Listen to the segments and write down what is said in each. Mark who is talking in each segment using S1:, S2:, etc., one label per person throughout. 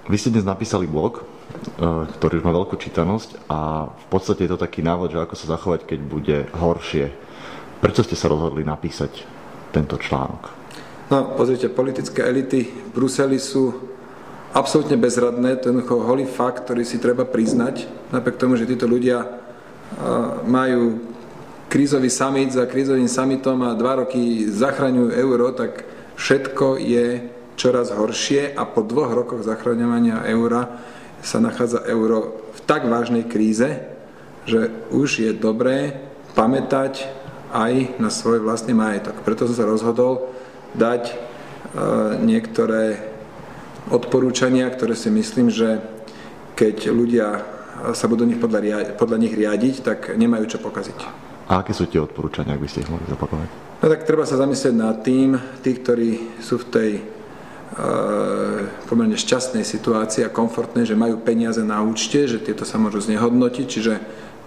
S1: Vy ste dnes napísali blog, ktorý už má veľkú čítanosť a v podstate je to taký návod, že ako sa zachovať, keď bude horšie. Prečo ste sa rozhodli napísať tento článok?
S2: No, pozrite, politické elity v Bruseli sú absolútne bezradné, to je jednoducho holý fakt, ktorý si treba priznať, napriek tomu, že títo ľudia majú krízový summit za krízovým summitom a 2 roky zachraňujú euro, tak všetko je čoraz horšie a po 2 rokoch zachraňovania eura sa nachádza euro v tak vážnej kríze, že už je dobré pamätať aj na svoj vlastný majetok. Preto som sa rozhodol dať niektoré odporúčania, ktoré si myslím, že keď ľudia sa budú podľa nich riadiť, tak nemajú čo pokaziť.
S1: A aké sú tie odporúčania, ak by ste ich mohli zopakovať?
S2: No tak treba sa zamyslieť nad tým, tí, ktorí sú v tej pomerne šťastnej situácii a komfortnej, že majú peniaze na účte, že tieto sa môžu znehodnotiť, čiže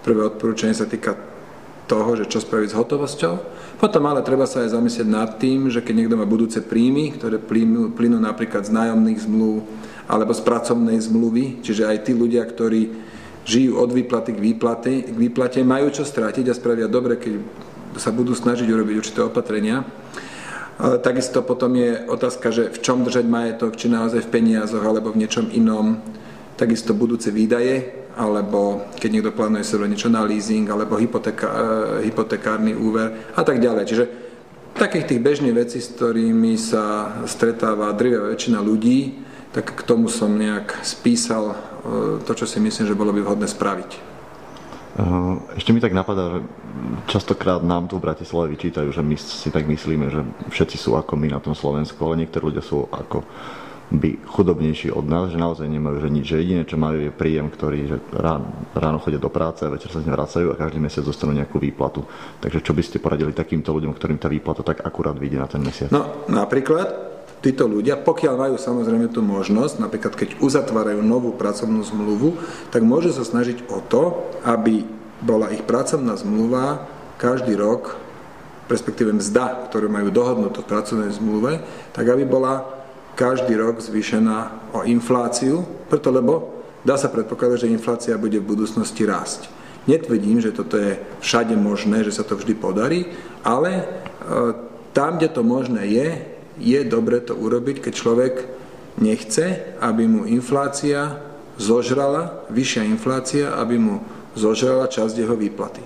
S2: prvé odporúčanie sa týka toho, že čo spraviť s hotovosťou. Potom ale treba sa aj zamyslieť nad tým, že keď niekto má budúce príjmy, ktoré plynú napríklad z nájomných zmluv alebo z pracovnej zmluvy, čiže aj tí ľudia, ktorí žijú od výplaty k výplate, majú čo strátiť a spravia dobre, keď sa budú snažiť urobiť určité opatrenia. Takisto potom je otázka, že v čom držať majetok, či naozaj v peniazoch alebo v niečom inom. Takisto budúce výdaje, alebo keď niekto plánuje si niečo na leasing, alebo hypotekárny úver a tak ďalej. Čiže takých tých bežných vecí, s ktorými sa stretáva drvivá väčšina ľudí, tak k tomu som nejak spísal to, čo si myslím, že bolo by vhodné spraviť.
S1: Ešte mi tak napadá, že častokrát nám tu v Bratislave vyčítajú, že my si tak myslíme, že všetci sú ako my na tom Slovensku, ale niektorí ľudia sú ako by chudobnejší od nás, že naozaj nemajú že nič, že jediné, čo majú, je príjem, ktorý že ráno chodia do práce a večer sa z nej vracajú a každý mesiac dostanú nejakú výplatu. Takže čo by ste poradili takýmto ľuďom, ktorým tá výplata tak akurát vyjde na ten mesiac?
S2: No, napríklad títo ľudia, pokiaľ majú samozrejme tú možnosť, napríklad keď uzatvárajú novú pracovnú zmluvu, tak môžu sa snažiť o to, aby bola ich pracovná zmluva každý rok, respektíve mzda, ktorú majú dohodnutú v pracovnej zmluve, tak aby bola každý rok zvýšená o infláciu, preto lebo dá sa predpokladať, že inflácia bude v budúcnosti rásť. Netvrdím, že toto je všade možné, že sa to vždy podarí, ale tam, kde to možné je dobre to urobiť, keď človek nechce, aby mu inflácia zožrala, vyššia inflácia, aby mu zožrala časť jeho výplaty.